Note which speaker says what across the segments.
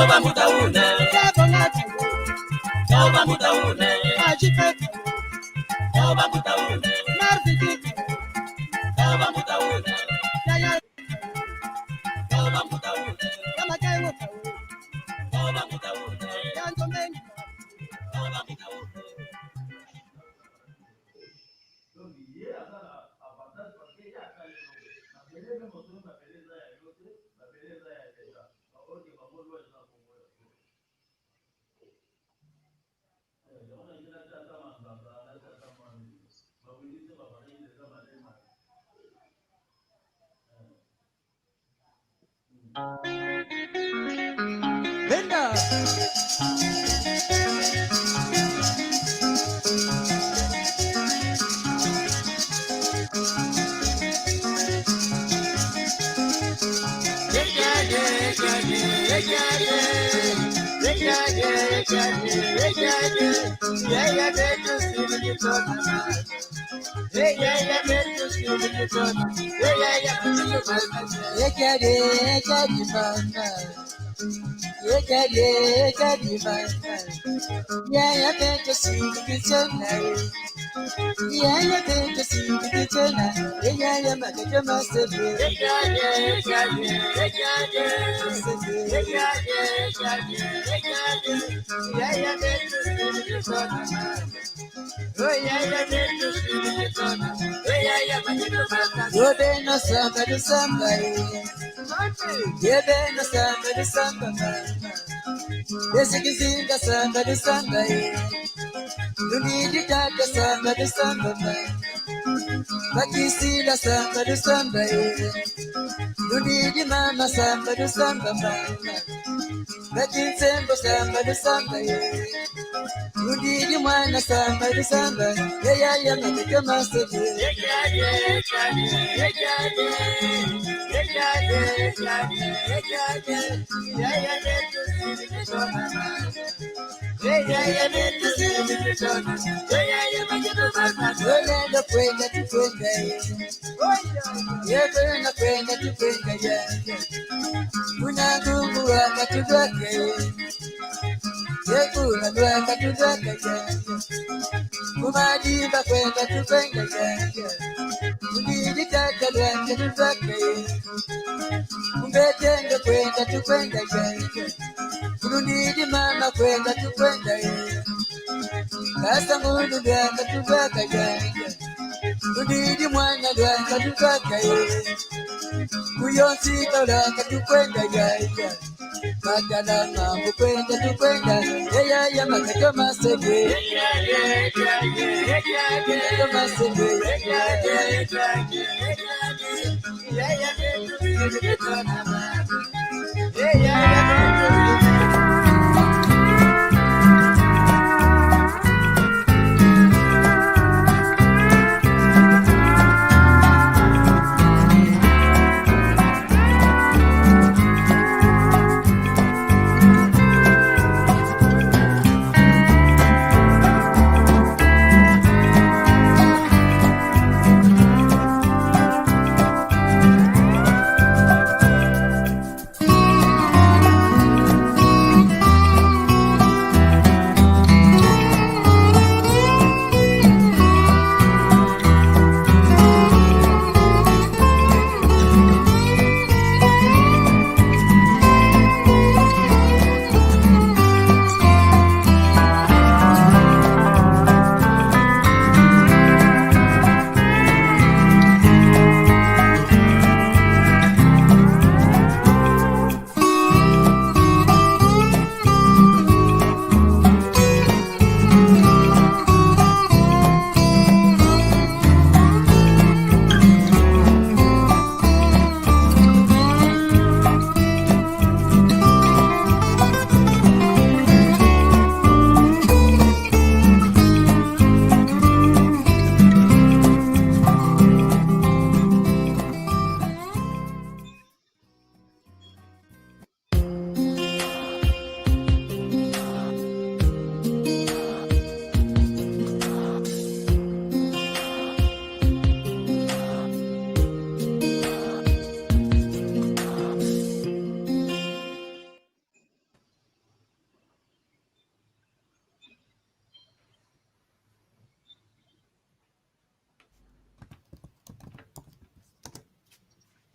Speaker 1: Toba mutaune, toba mutaune, toba mutaune, toba mutaune, toba mutaune, toba mutaune, toba mutaune.
Speaker 2: Linda.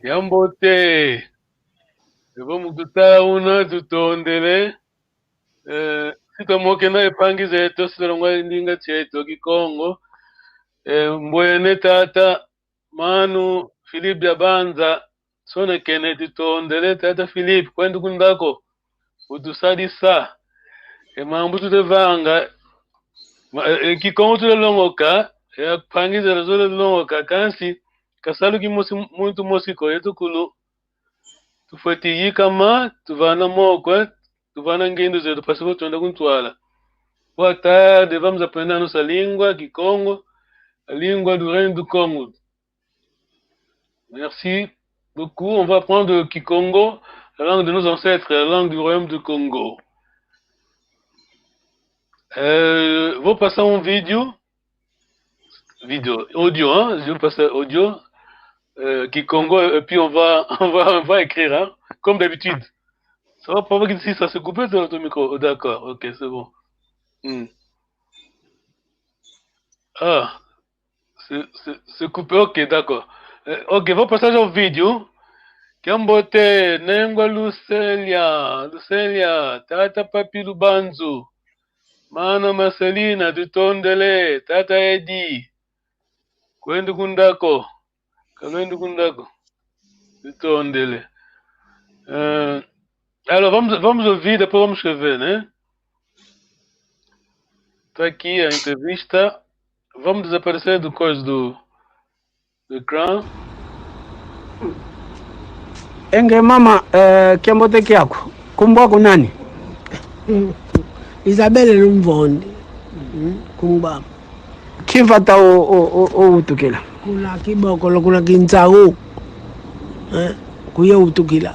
Speaker 2: Yambote. Vamos tutar una tutondele. Sitamoke na epangi zetu sitalongwa ndinga chetu kikongo. Mbwene tata manu Philip Yabanza sone kene tutondele tata Philip kwendu kundako utusadisa mambo tutevanga kikongo tulelongoka pangi zera zole longoka kansi kasalu kimosi muntu mosiko yetu kulu tufati kama tuvana mokwe tuvana ngendo zetu pasipo tuenda kuntwala. Boa tarde, vamos aprender a nossa língua Kikongo, a língua do Reino do Congo. Merci beaucoup. On va apprendre le Kikongo, la langue de nos ancêtres, la langue du Royaume du Congo. Vou passer un audio, hein? Je vais passer audio Kikongo et puis on va écrire, hein? Comme d'habitude. Ça va pas voir si ça se coupe ton micro. Oh, d'accord, ok, c'est bon. Ah, c'est coupé, ok, d'accord. Ok, vou passer au vídeo. Kiambote, Nengwa Lucelia, Tata Papi Lubanzu, Mana Marcelina, Tutondele, Tata Edi, Kwendu Kundako, Kalwendu Kundako, Tutondele. Alors, vamos ouvir, depois vamos escrever, né? Tá aqui a entrevista. Vamos desaparecer do coisa do ecrã.
Speaker 3: Enge mama, Kiambote kyako kumbwako nani?
Speaker 4: Isabelle Lumvondi kumbaba
Speaker 3: Chimfata o utukila
Speaker 4: kula kiboko kula kinzau kuye utukila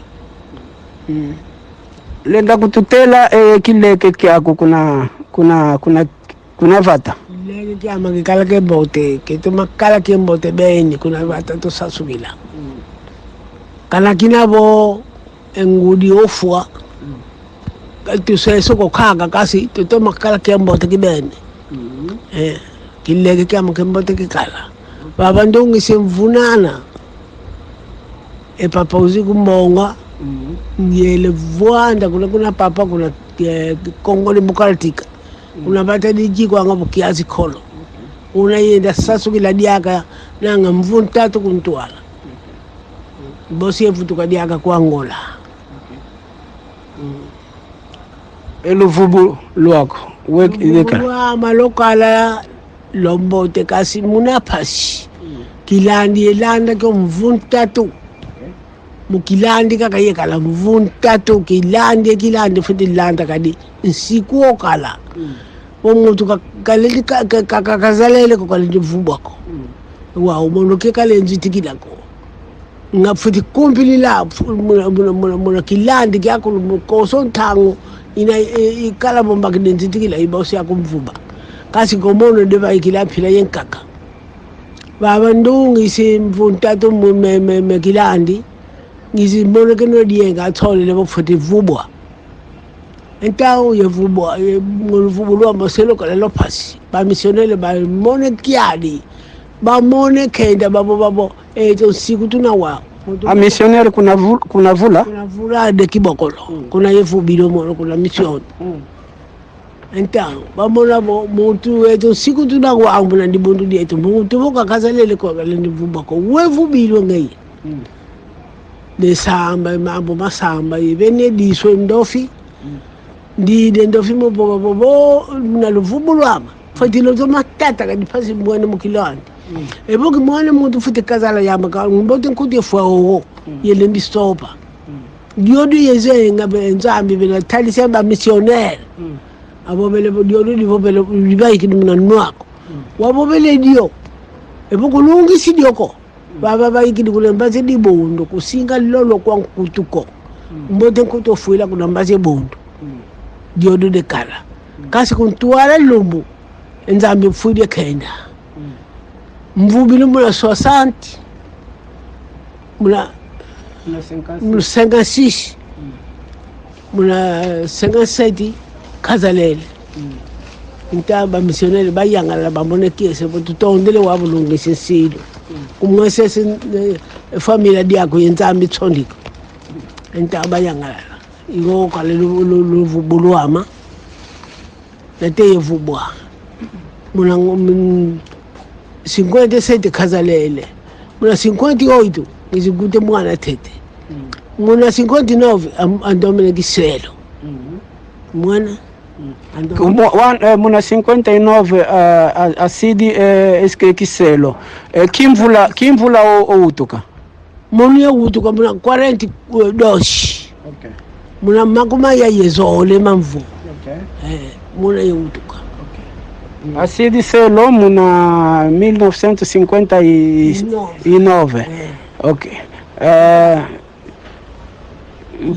Speaker 3: lenda kututela kileke kyako kuna vata
Speaker 4: leke kyama kikala kebote kitumakala kembote beni kuna vata to sasubila kana kinabo engudi ofwa tuseso kokhaga kasi tutomakala kembote kibene kileke kyama kembote kikala baba ndongi semvunana papa uziku mbonga ngiyele vuanda kuna papa kuna Kongo Democratic kuna bata dijikwa ngabo kiasi kholo una yenda sasukila diaka nanga mvuntatu kuntwala bosi evutuka diaka kwa Angola
Speaker 3: eluvubu lwako
Speaker 4: wekileka malokala lombote kasi munapasi kilandi elanda ko mvuntatu mukilandi kakayekala mvuntatu kilandi futhi landa kadi nsiku okala omuntu kaleli kakazalele ko kaleli vubako wa umuntu ke kalenzi tikilako ngafuthi kumpili la muna kilandi kyako mukoso nthango ina ikala bomba kidenzi tikila ibosi yakumvuba kasi ngomono deba ikilaphila yenkaka baba ndungi simvuntatu me kilandi ngizibona ke no diyenga athole lebo futhi vubwa entawo yevubwa ngoluvubu lwamba selokala lophasi ba missionnaire ba mone kyadi ba mone kenda babo eto siku tunawa
Speaker 3: a missionnaire kuna vula
Speaker 4: de kibokolo kuna yevubilo mono kuna mission entawo ba mona muntu eto siku tunawa ambuna ndibundu dieto muntu boka kazalele ko kalende vubako wevubilo ngai desamba mambo masamba ibene diswe ndofi ndide ndofi mobobo na luvubu lwama futhi lozo matata kadi phasi mbone mukilandi eboki mwana muntu futhi kazala yama ka ngbote nkuti fwawo yele ndistopa diodu yeze ngabe nzambi bena thalise ba missionnaire abobele diodu libobele libayiki mina nwako wabobele dio eboku lungisi dioko baba bayikidi kulembaze dibondo kusinga lolo kwa nkutuko mbote nkuto fuila kulambaze bondo diodu de kala kasi kuntuala lumbu nzambi fuide kenda mvubili mula 60 mula 56 mula 57 kazalele intaba missionnaire bayangala bambone kiese tutondele wabulungise silo kumwesese family yakho yenzambi itsondiko entaba yangalala iko kale lu vubulwama nate vubwa muna 57 khazalele muna 58 ngizikute mwana tete muna 59 andomene kiselo mwana
Speaker 3: muna 59 asidi eske kiselo kimvula outuka
Speaker 4: munu yeutuka muna 40 doshi muna makuma ya yezole mamvu muna yeutuka
Speaker 3: asidi selo muna 1959 okay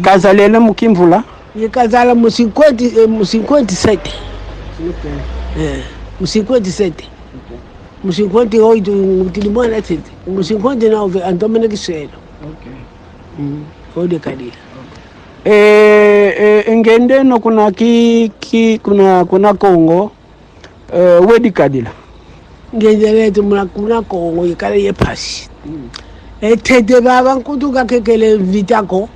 Speaker 3: kazalele mukimvula
Speaker 4: yekazala mu 57 mu 57 mu 58 ngutili mwana tete mu 59 andomene kiselo ode kadila
Speaker 3: ngendeno kuna kuna Kongo wedi kadila
Speaker 4: ngendeleto kuna Kongo yekale yephasi tete baba nkutuka kekele vitako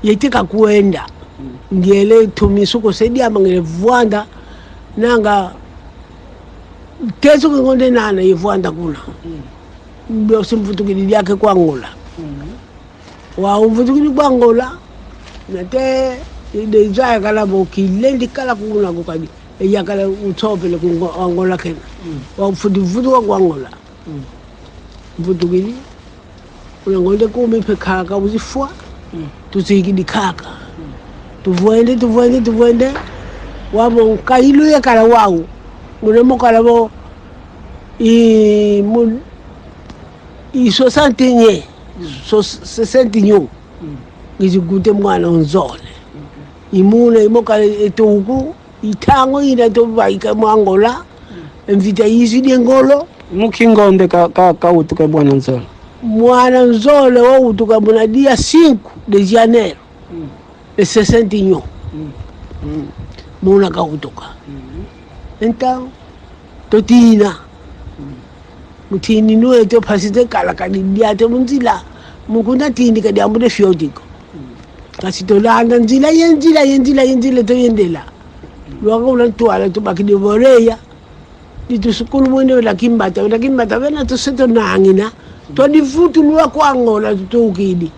Speaker 4: yetika kuenda ngele tumisuko sedia mangele vuanda nanga teso ngonde nana yevuanda kuna ndio simvutukili yake kwa Angola wa umvutukili kwa Angola nate de jaya kala bokilendi kala kuna kukadi yakala utopele ku Angola kena wa vutu kwa Angola mvutukili unangonde kumi pekaka uzifua tuzikidi kaka tuvuende wabo kailu ya kala wao munemo kala bo i 60 nyo ngizigute mwana onzole imuna imokala etuku itango ina to baika mwangola mvita yizi ngolo
Speaker 3: mukingonde ka utuka bwana nzole
Speaker 4: mwana nzole wo utuka muna dia 5 de janeiro de 60 nyo muna ka utuka então totina mutini nuwe to pasite kala kadi dia to munzila mukunda tindi kadi ambude fiodiko kasi to landa nzila yenzila to yendela lwaka ulantwala to bakide boreya ditusukulu mwene la kimbata vena to seto nangina to difutu lwa kwa Angola tukidi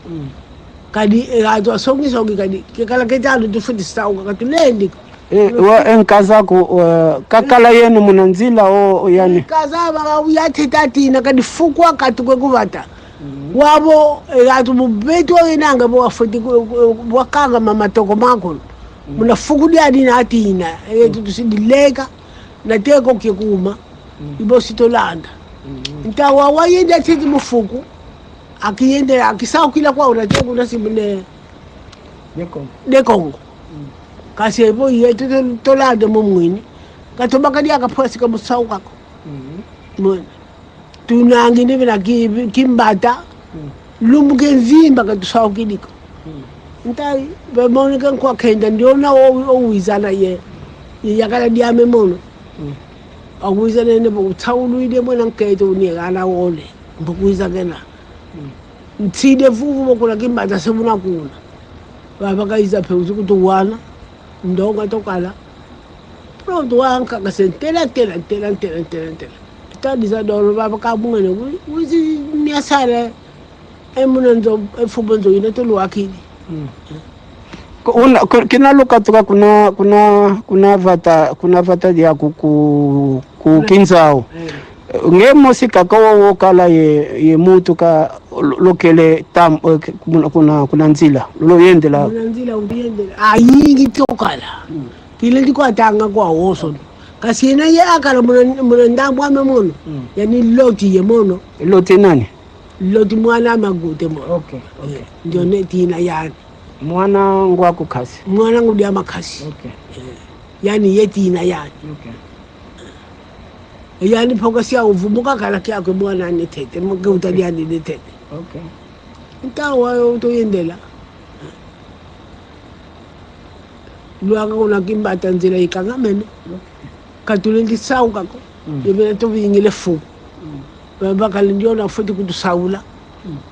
Speaker 4: kadi gato songi kadi kala ketalo to futi sauka katulendi
Speaker 3: wa enkazako kakala yenu munanzila o yani
Speaker 4: kaza ba uyathe tatina kadi fukwa katukwe kuvata wabo gato mubeto enanga bo afuti wakanga mama toko makolo muna fukudi adina atina tusidileka nateko kikuma ibositolanda ntawa wayenda tete mufuku akiyende akisao kila kwa unateko nasimune de Kongo kasi ebo yete tolanda mumwini katoba kadi akaphasi kamusau kako mona tunangine bina kimbata lumuke nzimba katusau kidiko ntai bemonika kwa kenda ndiona owizana ye yakala diame mono akuiza nene bokuthawuluide mwana nketo unikana wole mbukuiza kena ntside vuvu bokula kimbata sebuna kuna baba kaiza pheuzu kutuwana ndonga tokala pronto wanka kasentela tela tadiza dolo baba kabungene wizi niasale emunenzo efubonzo ine toluakidi
Speaker 3: kinaluka tuka kuna vata dia ku kinzao ngemosi kakawo kala ye mutu ka lokele tam kuna nzila lo yendela
Speaker 4: ayingi tokala kile ndiko atanga kwa woso kasi ina ye akala muna ndambo amemono yani loti ye mono
Speaker 3: loti nani
Speaker 4: loti mwana magute mo okay ndio netina yani
Speaker 3: mwana ngwako kasi
Speaker 4: mwana ngudi amakasi
Speaker 3: okay
Speaker 4: yani yetina yani
Speaker 3: okay
Speaker 4: yani phokasi awuvumuka kala kyakwe mwana netete muke utaliani netete
Speaker 3: okay
Speaker 4: ntawa utoyendela lwaka kuna kimbata nzila ikangamene katulendi sau kako yebena to vingile fu bakala ndio na futhi kutusaula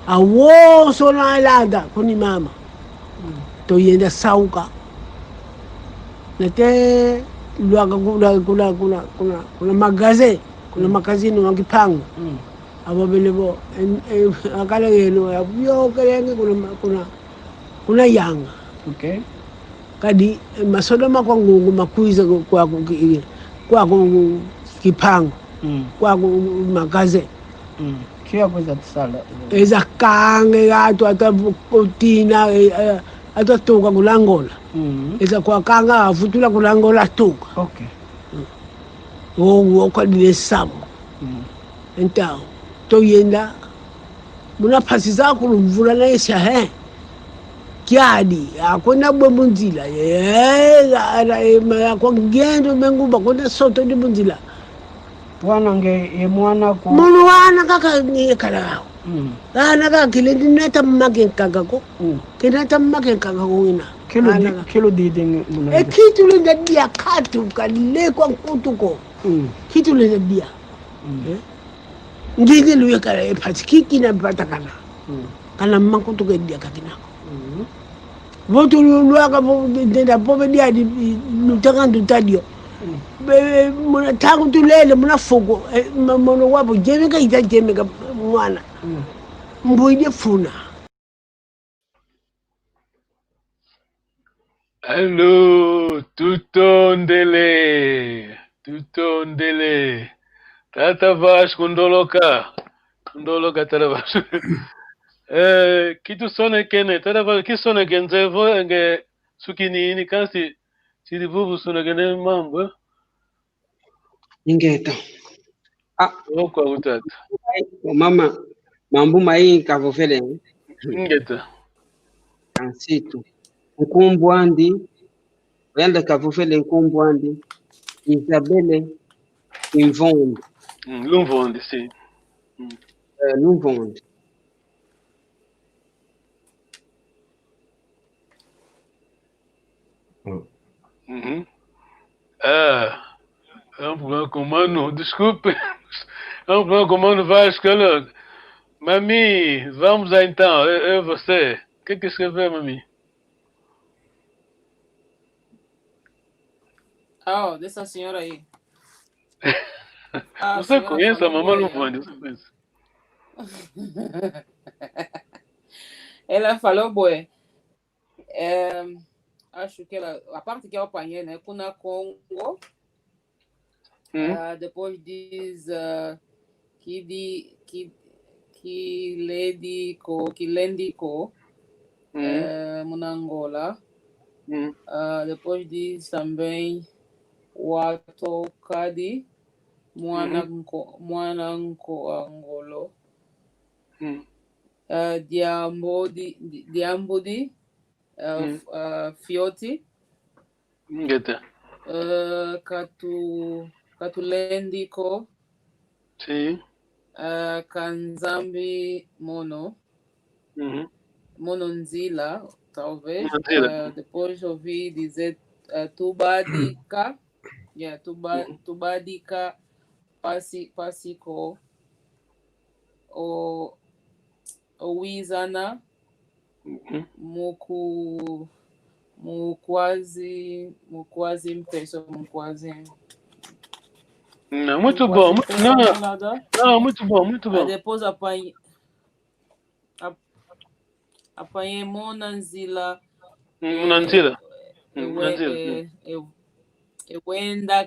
Speaker 4: awoso na lada kuni mama to yenda sauka nate luaga kuna magaze kuna makazini wangipango ababele bo akala yelo yo kelenge kuna yanga
Speaker 3: Okay.
Speaker 4: kadi masoda makwangu makuiza kwa kipango kwa magaze
Speaker 3: Kia coisa tsala.
Speaker 4: eza kange gato atabukotina atatoka kulangola eza kwa kanga afutula kulangola toka
Speaker 3: Okay.
Speaker 4: wo kwadile samu então to yenda muna phasi zakho lumvula na yesha he kyadi akona bwemunzila kwa ngendo menguba kona soto di munzila
Speaker 3: Bwana nge ye mwana ku
Speaker 4: munu wana kaka ni kala ana ka kilendi neta mmake kaka ko kinata mmake kaka ko ngina
Speaker 3: kilo di ding muna.
Speaker 4: kitu le ndia katu kale kwa kutuko kitu le ndia ngine luye kala epatiki na patakana kana makutu ke dia kakina votu luaka ndenda pobe dia di lutaka ndutadio muna tangu tulele muna fogo mono wapo jemeka ita jemeka mwana mbuide funa
Speaker 2: Allo, tutondele. Tata Vasco ndoloka tata Vasco. Kitu sone kene tata Vasco kisone genzevo nge sukini kasi silivuvu sone kene mambo.
Speaker 5: Ningeta.
Speaker 2: Okwa utata.
Speaker 5: Mama mambo mai kavofele.
Speaker 2: Ngeta.
Speaker 5: Ansitu. Nkumbwandi. Wenda kavofele nkumbwandi. Isabelle Imvondi.
Speaker 2: Lumvondi si.
Speaker 5: Lumvondi.
Speaker 2: É um problema com o mano, desculpe. É um problema com o mano Vasco. Olha. Mami, vamos lá então, eu e você. O que escreveu, Mami?
Speaker 6: Dessa senhora aí.
Speaker 2: Você conhece a mamãe Lumvondi? Você conhece?
Speaker 6: Ela falou, boé. Acho que ela, a parte que eu apanhei, né, Kuna Congo, depois diz que Lendico, Munangola, depois diz também Watokadi, Mwananko Angolo, Diambodi, Fioti,
Speaker 2: Ngeta.
Speaker 6: Katulendiko,
Speaker 2: Sim.
Speaker 6: Kanzambi Mono, Mononzila, talvez. Depois ouvi dizer Tubadika, Tubadika Pasico, o Wizana, Mukwazi Mpeso, Mukwazi.
Speaker 2: Não, muito bom. Não, muito bom.
Speaker 6: Depois apanhei Monanzila.
Speaker 2: Monanzila.
Speaker 6: Wenda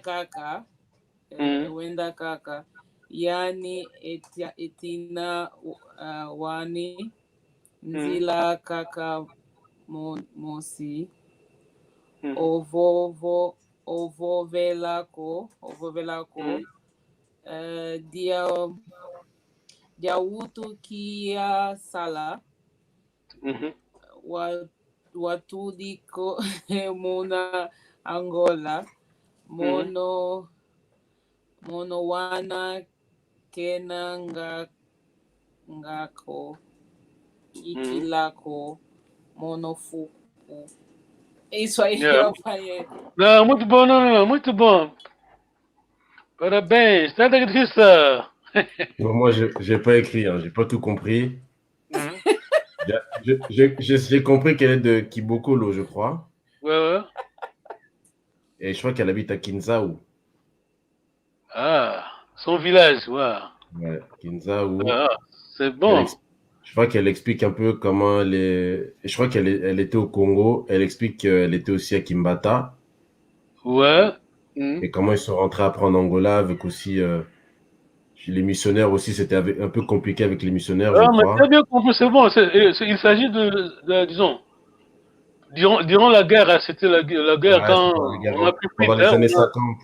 Speaker 6: kaka. Yani etina wani nzila kaka mosi. Ovovelako. Dia utu kia sala. Watudiko muna Angola. Mono wana kena ngako ikilako monofuku. Isso aí eu falei.
Speaker 2: Não, muito bom, muito bom. Parabéns. Nada difícil.
Speaker 7: Bon, moi, je n'ai pas écrit, hein, j'ai pas tout compris. J'ai compris qu'elle est de Kibokolo, je crois.
Speaker 2: Ouais.
Speaker 7: Et je crois qu'elle habite à Kinzaou.
Speaker 2: Ah, son village, ouais.
Speaker 7: Ouais, Kinzaou.
Speaker 2: Ah, c'est
Speaker 7: Elle
Speaker 2: bon.
Speaker 7: Je crois qu'elle explique un peu comment elle est. Je crois elle était au Congo. Elle explique qu'elle était aussi à Kimbata.
Speaker 2: Ouais.
Speaker 7: Et comment ils sont rentrés après en Angola avec aussi. Chez les missionnaires aussi, c'était un peu compliqué avec les missionnaires, je
Speaker 2: Ah, mais
Speaker 7: crois.
Speaker 2: très bien compris, c'est bon. Il s'agit disons, durant la guerre, hein, c'était la guerre
Speaker 7: Ouais,
Speaker 2: quand
Speaker 7: c'était la guerre
Speaker 2: on a pris fuite.
Speaker 7: pendant les
Speaker 2: Hein,
Speaker 7: années 50.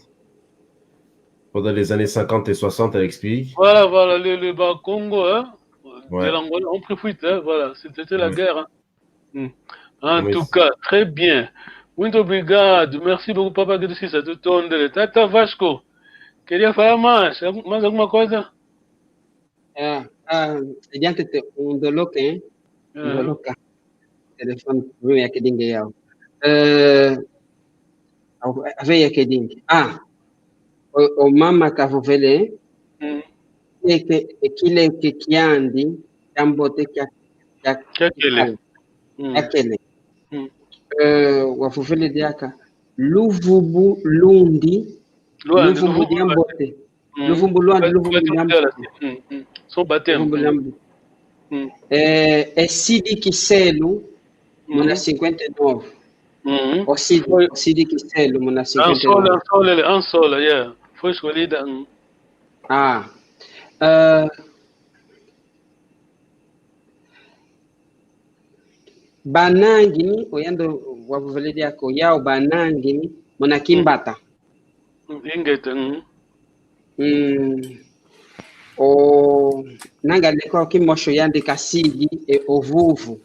Speaker 7: Pendant les années 50 et 60, elle explique.
Speaker 2: voilà, les Congo, hein, de
Speaker 7: Ouais.
Speaker 2: l'Angola ont pris fuite. Hein, voilà, c'était la
Speaker 7: Ouais.
Speaker 2: guerre. Hein. En
Speaker 7: Comment
Speaker 2: tout cas, très bien. Muito obrigado. Merci beaucoup, Papa Grisisa, de tondere. Tata Vasco, queria falar mais alguma coisa?
Speaker 5: Adiante ondoloke,
Speaker 2: Uhum.
Speaker 5: ondoloka telefone wewe yake dinge yao. Ave yake dinge. O mama kavuvele kile kiandi kambote kya
Speaker 2: Aquele.
Speaker 5: kikala akele.
Speaker 2: Hum.
Speaker 5: Wavuvele diaka luvubu lundi
Speaker 2: Luande,
Speaker 5: luvumbu
Speaker 2: Luvumbu Luande.
Speaker 5: diambote luvumbu luandi luvumbu diambote
Speaker 2: Só batemos.
Speaker 5: luvumbu diambote. Sidi Kiselu muna 59.
Speaker 2: Foi
Speaker 5: Sidi Kiselu muna 59.
Speaker 2: Ansola, yeah. Foi escolhida.
Speaker 5: Ah, uh, banangini oyando wavuveledi yako yao banangini muna Kimbata.
Speaker 2: Ingeta.
Speaker 5: O nanga leko kimosho yandika sidi ovuvu.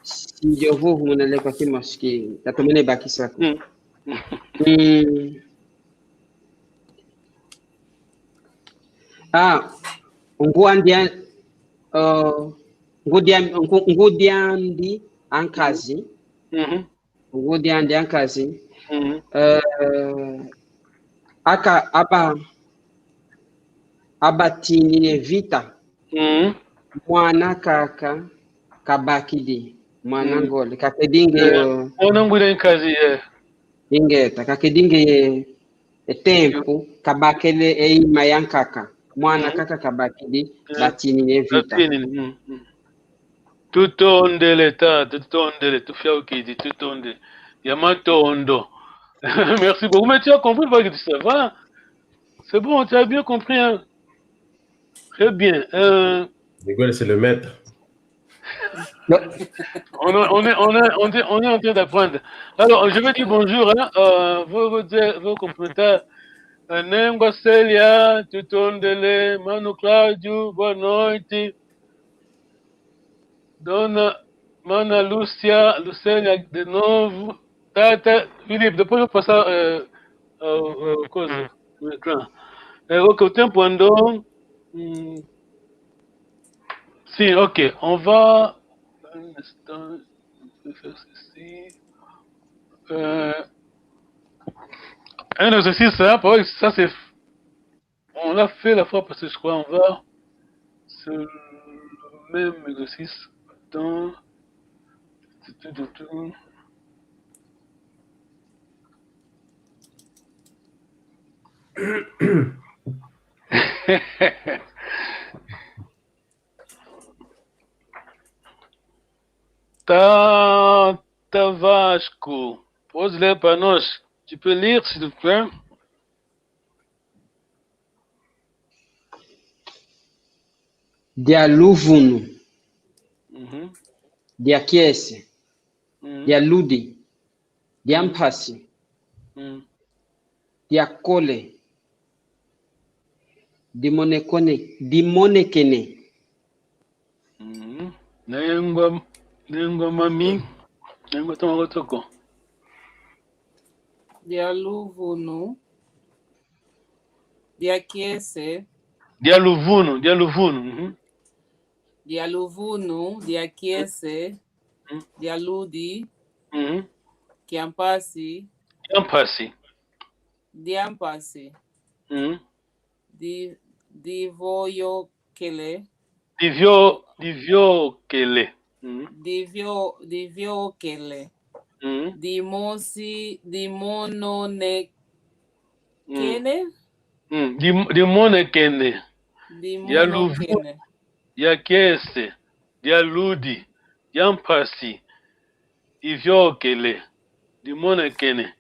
Speaker 5: Sidi ovuvu muna leko kimoski tatumene bakisako. Ngudiandi ankazi. Ngudiandi ankazi. Aka abatini vita. Mwana kaka kabakidi. Mwana ngole kakedinge
Speaker 2: Mwana ngwile nkazi ye.
Speaker 5: Ingeta kakedinge tempo kabakele eima yankaka. Mwana kaka kabakidi batini ne vita.
Speaker 2: Tutondele tata, tutondele, tufiaukidi, tutondele. Yamatondo. Merci beaucoup. Mais tu as compris le que ça va? C'est bon, tu as bien compris. Hein? Très bien.
Speaker 7: Miguel, c'est le maître.
Speaker 2: On est en train d'apprendre. Alors, je vais dire bonjour. Hein? Vos commentaires. Nengo Celia, Tutondele, Manu Claudio, boa noite. Dona Mana Lúcia, Lucélia de novo. Tata, Felipe, depois eu vou passar coisa no ecrã. Ok, o tempo andou. Sim, ok. On va. Un instant, je vais faire ceci. Un exercice, hein, ça c'est. On l'a fait la fois passée, je crois. On va. C'est le même exercice. Attends. Tata Vasco, pose ler para nós. Tu peux lire, s'il te plaît?
Speaker 5: Dia Luvunu, dia Kiese, dia Ludi, dia Mpasi, dia Kole, Dimonekene.
Speaker 2: Nengwa mami, nengwa tamago toko.
Speaker 6: Dia Luvunu, dia Kiese.
Speaker 2: Dia Luvunu.
Speaker 6: Dia Luvunu, dia Kiese, dia Ludi, Kiampasi, Divoyokele.
Speaker 2: Diviokele.
Speaker 6: Diviokele. Dimononekene.
Speaker 2: Dimonekene. Dialuvu.
Speaker 6: Dimonokene.
Speaker 2: Diakese. Dialudi. Diampasi. Diviokele. Dimonekene.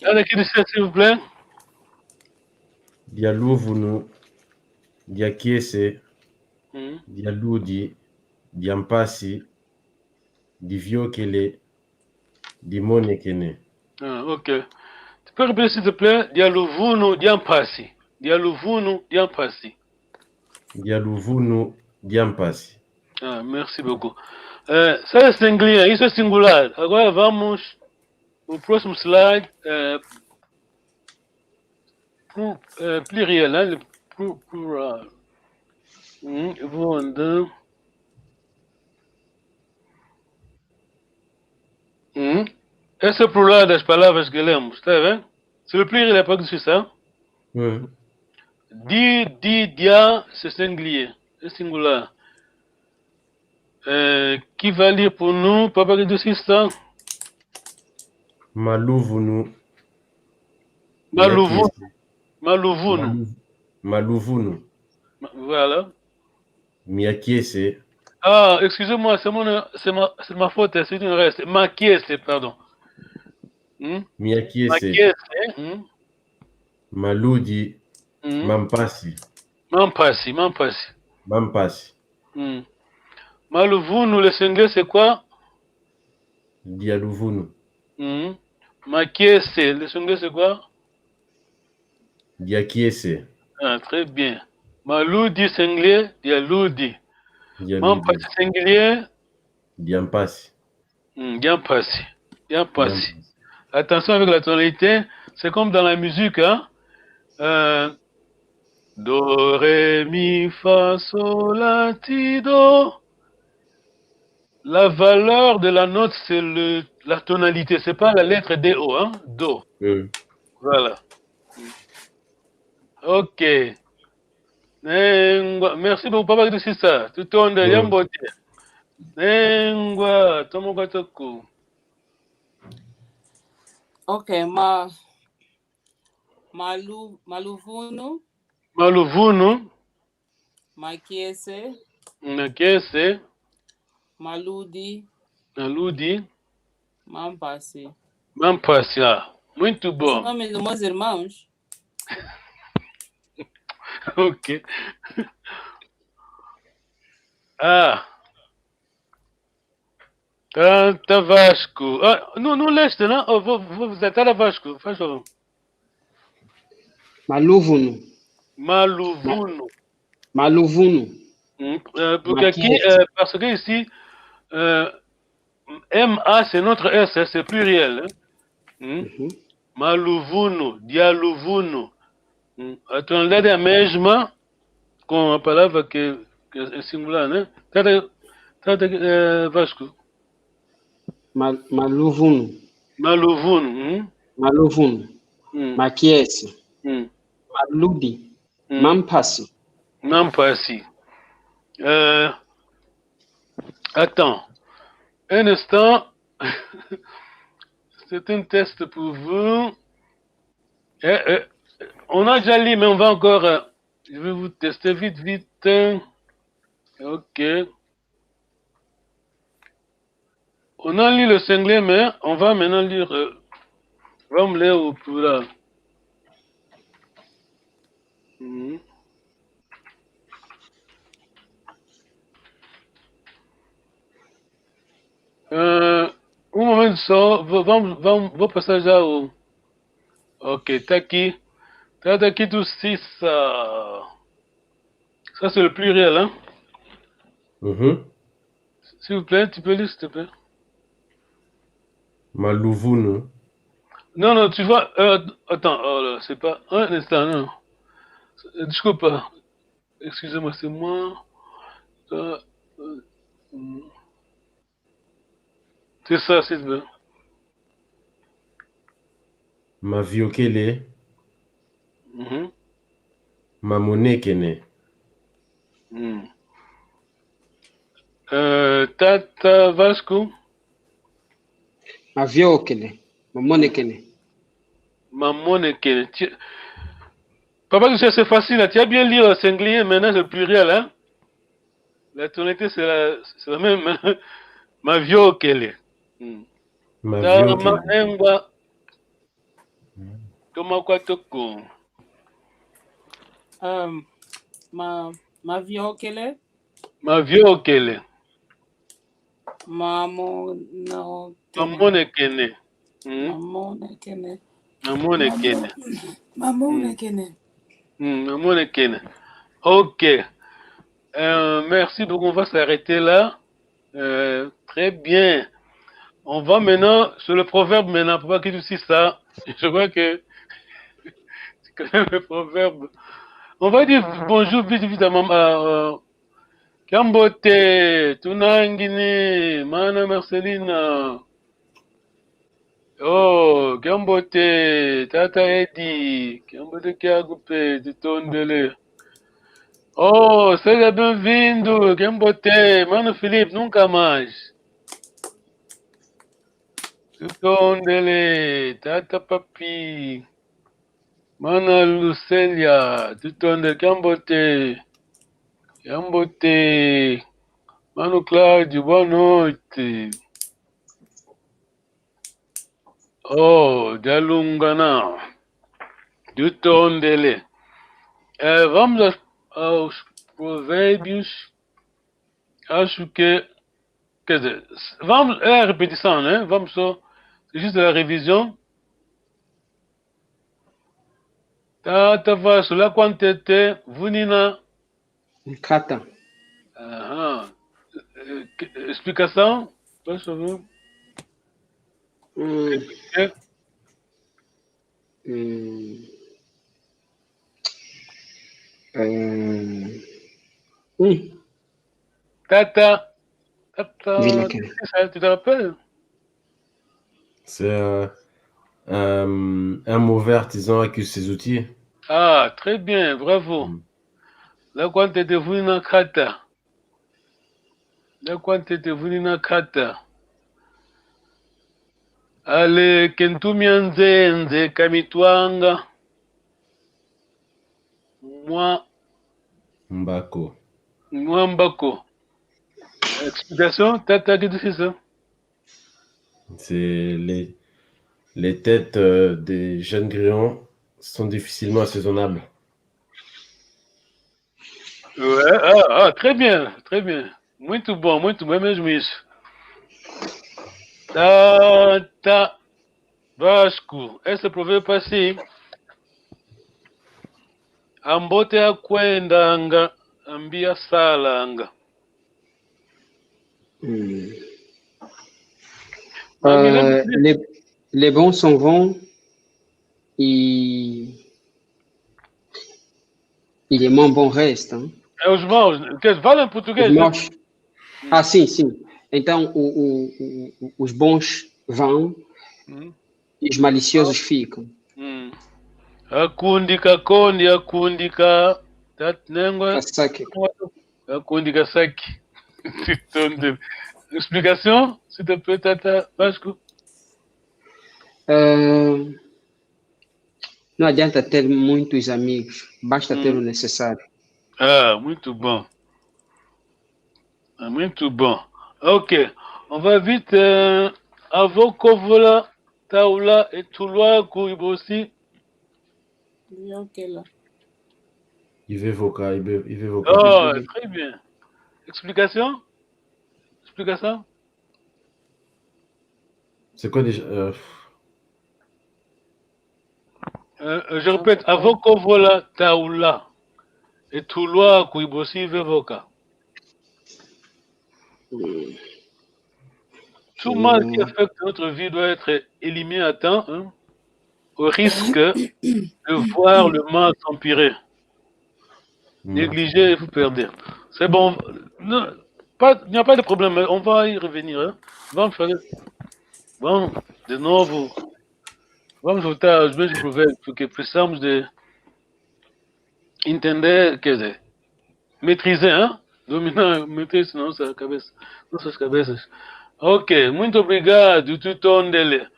Speaker 2: Allez, qui dit ça, s'il vous plaît?
Speaker 7: Dialuvunu, Diakiese, Dialudi, Diampasi, Diviokele, Dimonekene.
Speaker 2: Ah, ok. Tu peux répéter, s'il te plaît? Dialuvunu, Diampasi. Dialuvunu, Diampasi.
Speaker 7: Dialuvunu, Diampasi.
Speaker 2: Ah, merci beaucoup. Ça é singulier, isso é singular. Agora vamos o próximo slide. Pluriel, né? Plural. Eu vou andando. Esse é o plural das palavras que lemos, tá vendo? C'est le pluriel, pas que c'est ça. Dia, c'est singulier, c'est singular. Qui va lire pour nous, Papa que c'est ça?
Speaker 7: Maluvunu.
Speaker 2: Maluvunu. Voilà.
Speaker 7: Miakiese.
Speaker 2: Ah, excusez-moi, c'est ma faute, c'est une reste. Makiese, pardon.
Speaker 7: Miakiese.
Speaker 2: Makiese.
Speaker 7: Maludi. Mampasi.
Speaker 2: Mampasi. Maluvunu, le singulier, c'est quoi?
Speaker 7: Dialuvunu.
Speaker 2: Makiese, le singulier, c'est quoi?
Speaker 7: Diakiese.
Speaker 2: Ah, très bien. Maludi, singulier, dialudi. Mampasi, singulier.
Speaker 7: Diampasi.
Speaker 2: Diampasi. Attention avec la tonalité, c'est comme dans la musique, hein? Do, ré, mi, fa, sol, la, ti, do. La valeur de la note, c'est la tonalité, c'est pas la lettre D-O, hein? Do. Voilà. Ok. Merci beaucoup, Papa, que c'est ça. Tout le monde est beauté. Nengwa, tomo toko.
Speaker 6: Ok, Maluvunu. Makiese. Maludi. Mampasi.
Speaker 2: Muito bom.
Speaker 6: Esse nome dos meus irmãos.
Speaker 2: Ok. Ah. Tá Vasco. Ah, não leste, não? Oh, vou visitar a Vasco. Faz favor.
Speaker 5: Maluvunu.
Speaker 2: Porque aqui, parce que ici, MA, c'est notre S, c'est pluriel. Maluvunu, dialuvunu. A tonalidade é a mesma com a palavra que é singular, né? Trata Vasco.
Speaker 5: Maluvunu. Makiese. Maludi. Mampasi.
Speaker 2: Attends. Un instant. C'est un test pour vous. On a déjà lu, mais on va encore... je vais vous tester vite. Ok. On a lu le singulier, mais on va maintenant lire... vamos ler o plural. Um momento só, vou passar já o... Ok, tá aqui do Cissa. Ça c'est le pluriel, hein? S'il vous plaît, tu peux lire, s'il te plaît.
Speaker 7: Maluvunu.
Speaker 2: Non, tu vois, attends, oh là, c'est pas... Un instant, non. Desculpa. Excusez-moi, c'est moi. C'est ça, s'il te plaît.
Speaker 7: Maviokele. Ma monnaie kene.
Speaker 2: Tata Vasco,
Speaker 5: Mavio kene. Mamone kene.
Speaker 2: Mamone Kene. Papa, tu sais, c'est facile. Hein. Tu as bien lu le singulier, maintenant c'est le pluriel. Hein? La tonalité, c'est la même. Hein? Mavio Kele.
Speaker 7: Ma
Speaker 2: Ta
Speaker 7: vio kene.
Speaker 2: maengwa. Toma kwa toko.
Speaker 6: Ma viokele,
Speaker 2: Mavio Kele.
Speaker 6: mamo no kene.
Speaker 2: Mamone Kene.
Speaker 6: Mamone kene.
Speaker 2: Mamone Kene.
Speaker 6: Mamone kene.
Speaker 2: Mamone Kene. Ok. Merci beaucoup. On va s'arrêter là. Très bien. On va maintenant sur le proverbe maintenant. Pour pas qu'il aussi ça. Je vois que c'est quand même le proverbe. On va dire bonjour vite vite à maman. Kambote, Tunangini, Mana Marcelina. Oh, Kambote, Tata Eddie, Kambote Kiagupe, Titondele. Oh, seja bem-vindo, Kambote, Mano Felipe, nunca mais. Titondele, Tata Papi, Mana Lucélia, Titondele, Kambote, Kambote, Mano Cláudio, boa noite. Oh, Dalungana, Titondele. Vamos aos provérbios. Acho que. Quer dizer, vamos. É a repetição, né? Vamos só. C'est juste la révision. Tata Vasco, lá quando tete, Vunina.
Speaker 5: Kata.
Speaker 2: Explicação? Por favor. Tata. Tu te rappelles?
Speaker 7: C'est un mauvais artisan accuse ses outils.
Speaker 2: Ah, très bien, bravo. Là, quand tu es devenu na kata. Là, quand tu es devenu na kata. Ale, kentumia nzenze, kamitwanga.
Speaker 7: Mbako.
Speaker 2: Mbako. Explication, tata, qu'est-ce que c'est ça?
Speaker 7: C'est les têtes des jeunes grillons sont difficilement assaisonnables.
Speaker 2: Ouais, très bien, très bien. Muito bom mesmo isso. Tata Vasco, esse provérbio assim. Ambote akwendanga, ambia salanga.
Speaker 5: Les bons s'en vont et les moins bons restent. Hein?
Speaker 2: Os maus, fala em português.
Speaker 5: Maus. Ah, sim. Então, os bons vão e os maliciosos ficam.
Speaker 2: Akundika kondi, akundika tatnengwa. Akundika saki. Explication, s'il te plaît, Tata Vasco?
Speaker 5: Não adianta ter muitos amigos, basta ter o necessário.
Speaker 2: Ah, muito bom. Muito bom. Ok, on va vite. Avokovola, Taula et Touloa, Kouribosi.
Speaker 7: Il veut voca.
Speaker 2: Oh, très bien. Explication?
Speaker 7: C'est quoi déjà
Speaker 2: je répète, Avokovola, Taula et Touloa, Kouribosi, Vevoka. Tout mal qui affecte notre vie doit être éliminé à temps, hein, au risque de voir le mal s'empirer. Négligez et vous perdez. C'est bon. Il n'y a pas de problème. On va y revenir. Hein. Vamos de novo. Vamos voltar aos mesmos provérbios, porque precisamos de entender, quer dizer, maîtriser, hein? Dominar, maîtriser nossas cabeças. Ok, muito obrigado, Tutondele.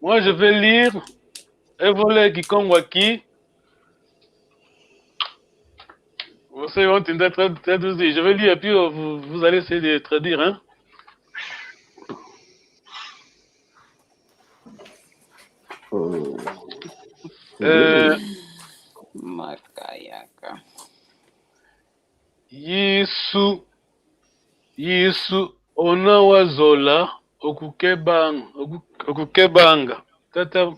Speaker 2: Moi, je vais lire. Eu vou ler Kikongo aqui. Vocês vão tentar traduzir. Je vais lire et puis vous allez essayer de traduire, hein?
Speaker 6: Macaiaca.
Speaker 2: Isso onawazola okukebanga. Tata,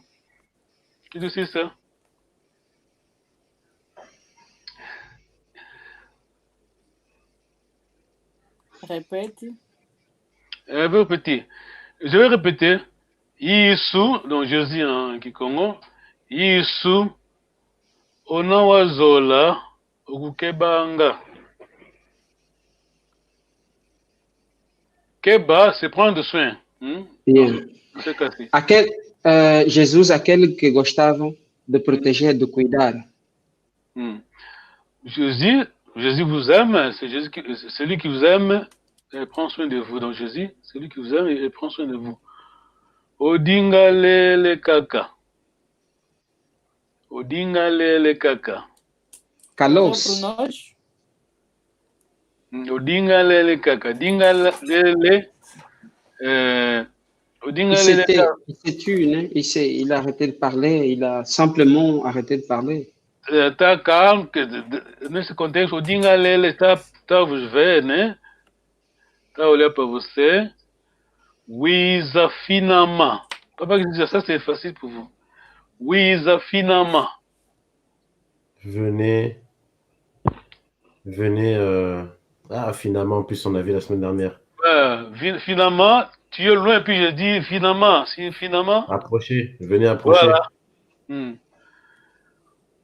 Speaker 2: que disse isso?
Speaker 6: Répète.
Speaker 2: Je vais répéter. Isso, donc Jésus en Kikongo. Isso onawazola okukebanga. Keba, c'est prendre soin.
Speaker 5: Bien.
Speaker 2: C'est cassé.
Speaker 5: Jesus, aquele que gostava de proteger, de cuidar.
Speaker 2: Jésus vous aime, c'est celui qui vous aime, il prend soin de vous. Donc Jésus, celui qui vous aime, il prend soin de vous. Odinga lele kaka. Odinga lele kaka.
Speaker 5: Calou-se.
Speaker 2: Odinga lele kaka. Dinga lele. Odinga lele kaka.
Speaker 5: Il s'est tué, né? Il a arrêté de parler, il a simplement arrêté de parler.
Speaker 2: Tá calmo, nesse contexto, Odinga lele está vos ver, né? Está a olhar para você. Wiza finama. Papa qui dit ça, c'est facile pour vous. Wiza finama.
Speaker 7: Venez. Finalement, en plus, on a vu la semaine dernière.
Speaker 2: Finalement, tu es loin, puis je dis finalement. Si finalement.
Speaker 7: Approchez. Venez approcher.
Speaker 2: Voilà.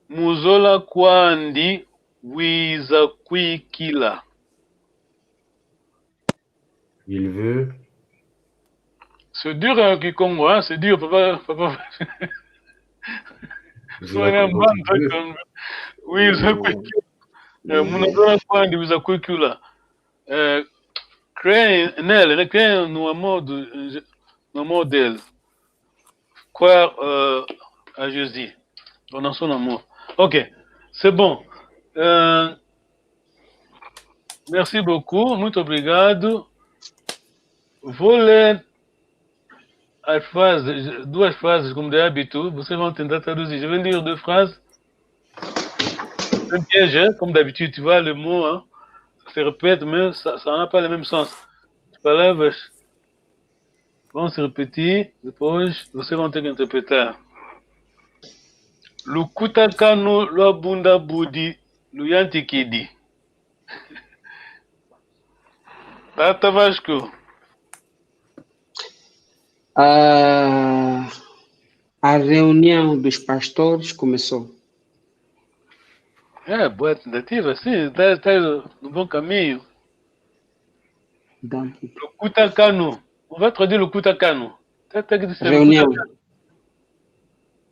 Speaker 2: Muzola kwandi wiza kwikila.
Speaker 7: Il veut.
Speaker 2: C'est dur, Kikongo, hein? C'est dur, papa. Wiza kwikila. Muzola kwandi wiza kwikila. Créer un modèle. Croire à Jésus. Dans son amour. Ok, c'est bon. Merci beaucoup. Muito obrigado. Vou ler duas frases, comme d'habitude. Vocês vão tentar traduzir. Je vais lire deux phrases. C'est un piège, hein? Comme d'habitude, tu vois le mot, hein? Ça se répète, mais ça n'a pas le même sens. As palavras vão se repetir, depois vocês vão ter que interpretar. Lukuta kanu lwa bunda budi luyantikidi. Tata Vasco.
Speaker 5: A reunião dos pastores começou.
Speaker 2: Boa tentativa, sim, está no bom caminho. Lukuta kanu. On va traduire Lukuta kanu.
Speaker 5: Réunion.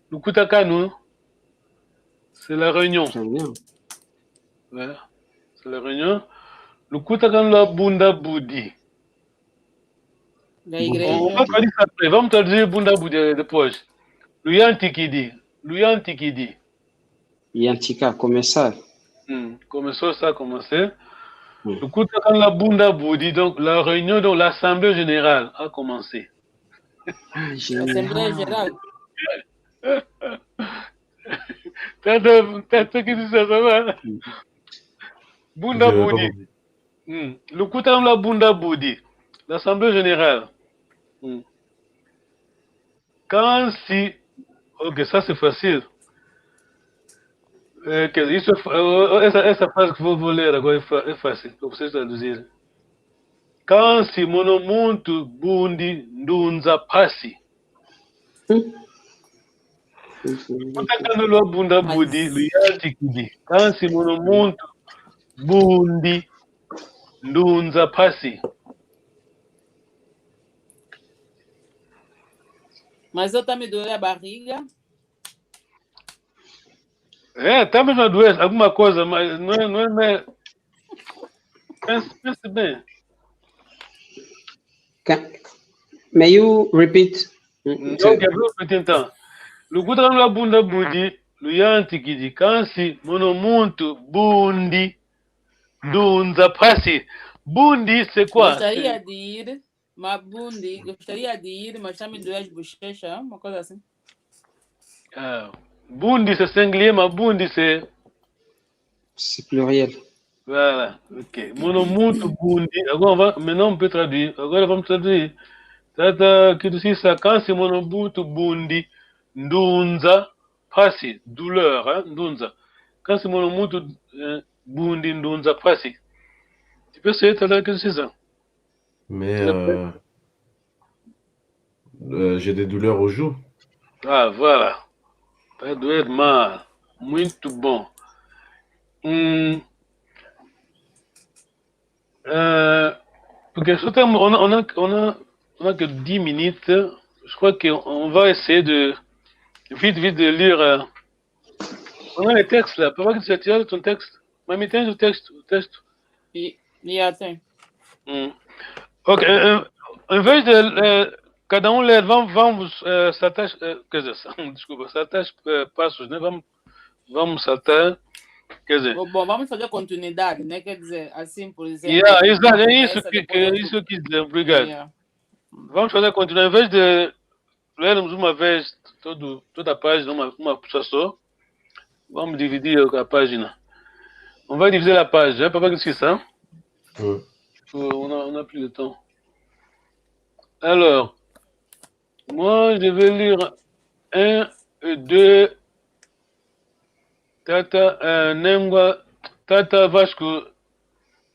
Speaker 2: Lukuta kanu. C'est la réunion. Ouais, c'est la réunion. Lukuta kanu la bunda budi. On va traduire ça après. Vamos traduire bunda budi depois. Luyantikidi.
Speaker 5: Yantika, começar.
Speaker 2: Começou ça, commencer. Lukuta kanu la bunda budi. Donc la réunion, donc l'assemblée générale a commencé.
Speaker 6: L'assemblée générale.
Speaker 2: T'as qui dit ça va? Bunda Budi. Le Koutam la Bunda Budi. L'Assemblée Générale. Quand si. Ok, ça c'est facile. Essa frase que vou ler agora é fácil. Para vocês traduzirem. Quand si monomuntu bundi ndunza pasi. Kutakano lwa bunda budi luyantikidi. Kansi monomuntu bundi ndunza pasi.
Speaker 6: Mas eu tá me doendo a barriga.
Speaker 2: Estamos na doença, alguma coisa, mas não é. Pense bem.
Speaker 5: May you repeat?
Speaker 2: Ok, vou então. Lukuta la bunda bundi, luyanti kidi kansi, mono muntu, bundi, dunza pasi. Bundi, c'est quoi?
Speaker 6: Gostaria de ir, Mabundi, gostaria de ir, mas está me doendo as bochechas, uma coisa assim.
Speaker 2: Bundi, c'est singulier, ma bundi, c'est...
Speaker 5: C'est pluriel.
Speaker 2: Voilà, ok. Mono muntu, bundi. Agora, maintenant, on peut traduire. Agora, vamos traduire. Tata, kidi sisa, kansi, mono muntu, bundi, ndunza, pasi, douleur, hein, ndunza. Kansi, mono muntu, bundi, ndunza, pasi. Tu peux essayer, Tata, kidi sisa?
Speaker 7: Mais j'ai des douleurs aux joues.
Speaker 2: Ah, voilà. Ça doit être mal. Muito bom. Porque on a que 10 minutes. Je crois qu'on va essayer de vite de lire. On a les textes là. Papa, que tu as ton texte. Mamie, tens o texte.
Speaker 6: E até.
Speaker 2: Ok. Em vez de cada um ler, vamos saltar. Quer dizer, desculpa, saltar passos, né? Vamos saltar. Quer dizer.
Speaker 6: Bom, vamos fazer continuidade, né? Quer dizer, assim, por exemplo.
Speaker 2: Exato, é isso que eu quis dizer. Obrigado.
Speaker 6: Yeah.
Speaker 2: Vamos fazer continuidade. Em vez de lermos uma vez toda a página, uma pessoa só, vamos dividir a página. On va diviser la page, hein, papa, qu'est-ce que c'est ça? On a plus de temps. Alors, moi, je vais lire 1 et 2. Tata, Nengwa, Tata Vasco,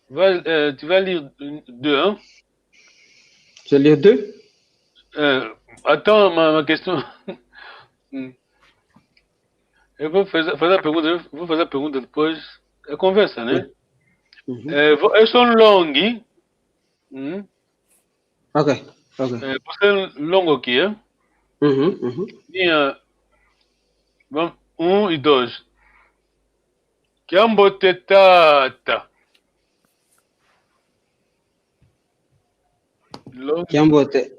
Speaker 2: tu vas lire 2, hein?
Speaker 5: Je vais lire 2?
Speaker 2: Attends, ma question. Eu vou fazer a pergunta depois. É conversa, né? Eu sou longo.
Speaker 5: Ok.
Speaker 2: Você é longo aqui, hein? Minha. 1 e 2. Kiambote tata.
Speaker 5: Kiambote.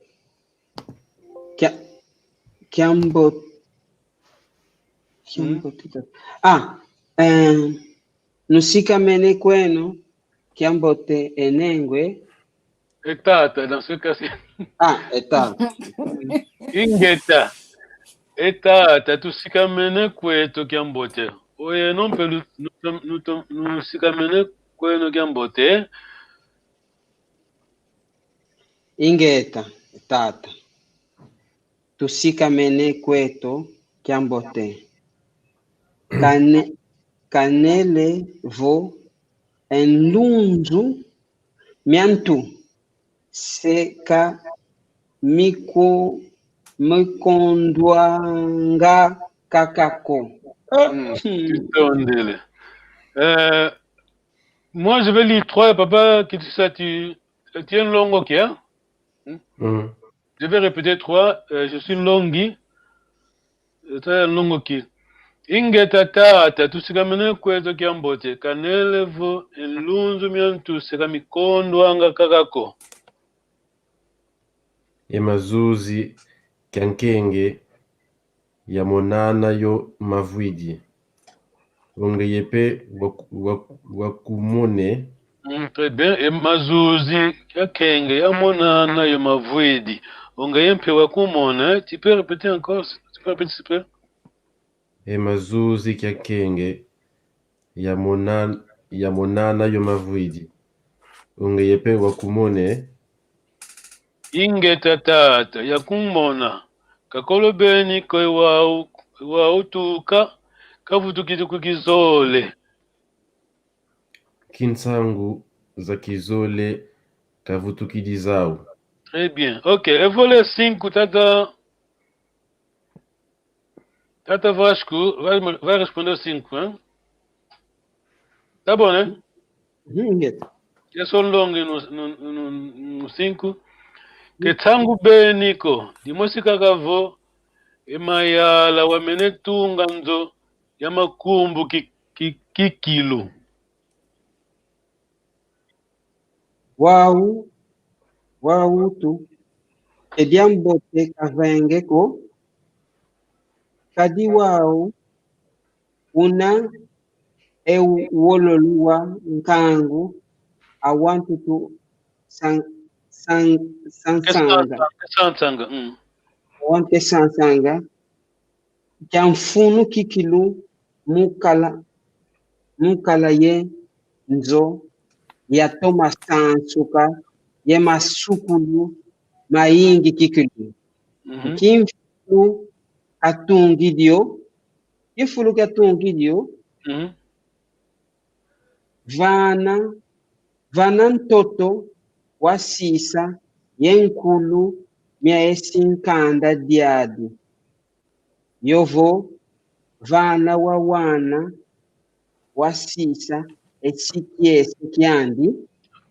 Speaker 5: Nusikamene kwenu Kiambote enengwe.
Speaker 2: É tata, dans ce cas-ci.
Speaker 5: É tata.
Speaker 2: Ingeta. É tata, tu sikamene kwetu Kiambote. Oye, non peut nous sikamene kwenu Kiambote.
Speaker 5: Ingeta, tata. Tu sikamene kwetu Kiambote. Canele vo enlunzu miantu seka mikondwanga kakako.
Speaker 2: Moi, je vais lire 3, papa, tu tiens longue, ok? Hein? Je vais répéter 3. Je suis longi. Très long, ok. Ingeta tata, tusikamene kwetu Kiambote, kanelevo enlunzu miantu seka mikondwanga kakako.
Speaker 7: Emazuzi kankenge ya monana yo mavwidi. Ongeyepe wakumone.
Speaker 2: Très bien. Emazuzi kankenge ya monana yo mavwidi. Ongeyepe wakumone. Tu peux répéter encore? Tu peux répéter s'il te plaît?
Speaker 7: Emazuzi kankenge ya monana yo mavwidi. Ongeyepe wakumone.
Speaker 2: Ingeta tata yakumona kakolo beni kwe wautuka kavutukite kukizole.
Speaker 7: Kinsangu za kizole kavutukidizao.
Speaker 2: Très bien. Ok, eu vou ler 5, Tata Vasco vai responder 5, hein? Tá bom, né? Eu sou longo no 5. Que tangu beniko, dimosika kavo, emayala wamenetunga nzo, ya makumbu kikilo.
Speaker 5: Wau tu. Ediambote kavengeko. Kadi wau una wololua nkangu awantu tu sansanga.
Speaker 2: Sansanga.
Speaker 5: Wante sansanga. Jamfunu kikilu mukala ye nzo ya toma sansuka ye masukulu mayingi kikilu. Kimfulu katungidio vana ntoto wasisa yenkulu miaesinkanda diadi yovo vana wawana wasisa echikiesi kiandi.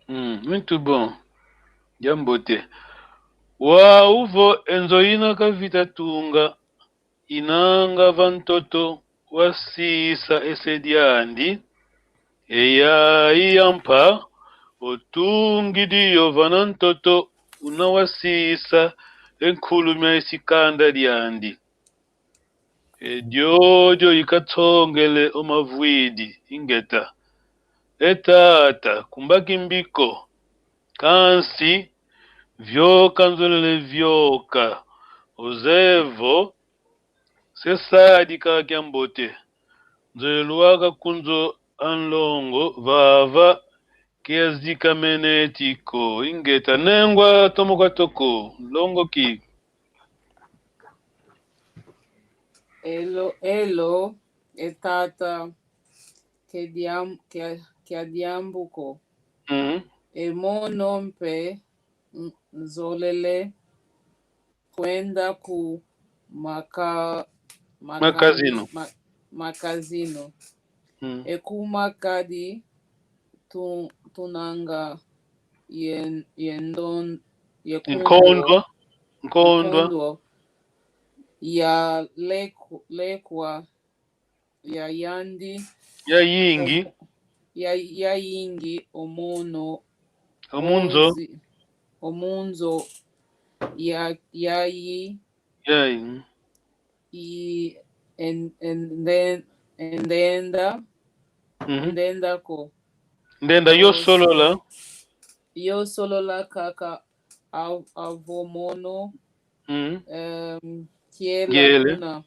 Speaker 2: Muito bom. Jambote. Wa uvo enzoina kavita tunga inanga vantoto wasisa esediandi eya iyampa otungidio vanantoto unawasisa enkulumya isikanda diandi ediojo ikatsongele omavwidi ingeta etata kumbaki mbiko kansi vyoka nzolele vyoka ozevo sesadi kakyambote nzoluaka kunzo anlongo vava kiazika menetiko ingeta nengwa tomoka toko longo ki
Speaker 6: elo etata kiadiambuko emonompe nzolele kwenda ku makazino ekumakadi tunanga nkondwa ya lekwa ya yandi ya yingi omunzo yayi
Speaker 2: ndenda
Speaker 6: yo solola kaka avomono kiela kuna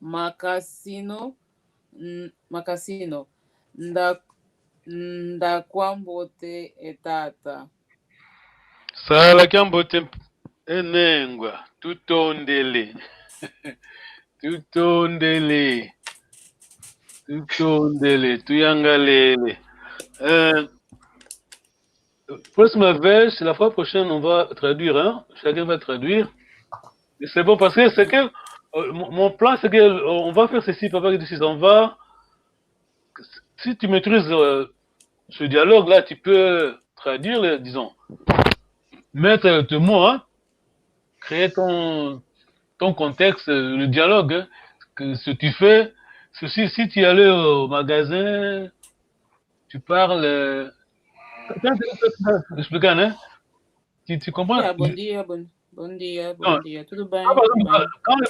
Speaker 6: makasino ndakwambote etata
Speaker 2: sala kyambote enengwa tutondele tuyangalele. Prochaine verse, la fois prochaine on va traduire, hein? Chacun va traduire. Et c'est bon parce que c'est que mon plan c'est que on va faire ceci, papa qui décide, on va. Si tu maîtrises ce dialogue là, tu peux traduire, disons, mettre tes mots, hein? Créer ton contexte, le dialogue, hein? Que ce que tu fais. Ceci, si tu allais au magasin, tu parles. Expliquer, hein? Tu comprends?
Speaker 6: Yeah, bon dia, tudo bem?
Speaker 2: Quand le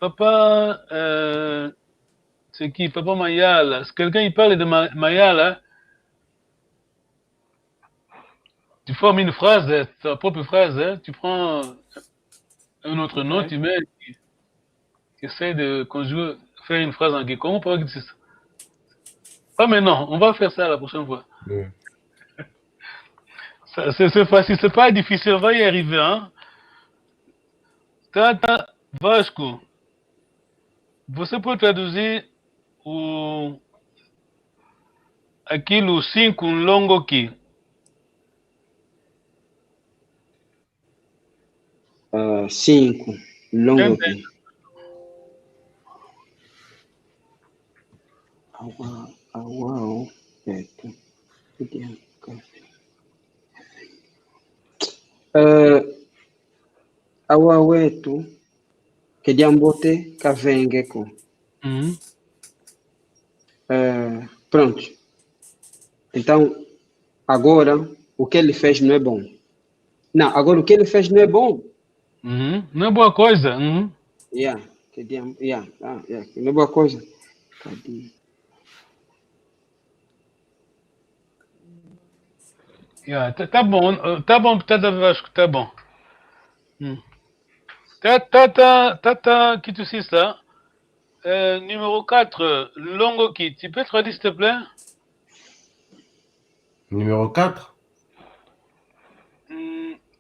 Speaker 2: papa, c'est qui? Papa Mayala. Si quelqu'un il parle de Mayala, tu formes une phrase, ta propre phrase, hein? Tu prends un autre nom, tu mets, tu essaies de conjuguer, faire une phrase en Kikongo pour que tu... Pas maintenant, on va faire ça la prochaine fois. C'est facile, c'est pas difficile, on va y arriver, hein. Tata Vasco, você pode traduzir aquilo 5 longo aqui?
Speaker 5: 5 longo aqui. Uau, certo. Awa wetu que Diambote Kavengeko. Pronto. Então, agora, o que ele fez não é bom. Não, agora o que ele fez não é bom.
Speaker 2: Não é boa coisa.
Speaker 5: Yeah, que não é boa coisa. Cadê?
Speaker 2: Yeah, tá bom, Vasco, tá bom. Que tu sais ça. Numéro 4, Longo Ki. Tu peux traduire s'il te plaît?
Speaker 7: Numéro 4.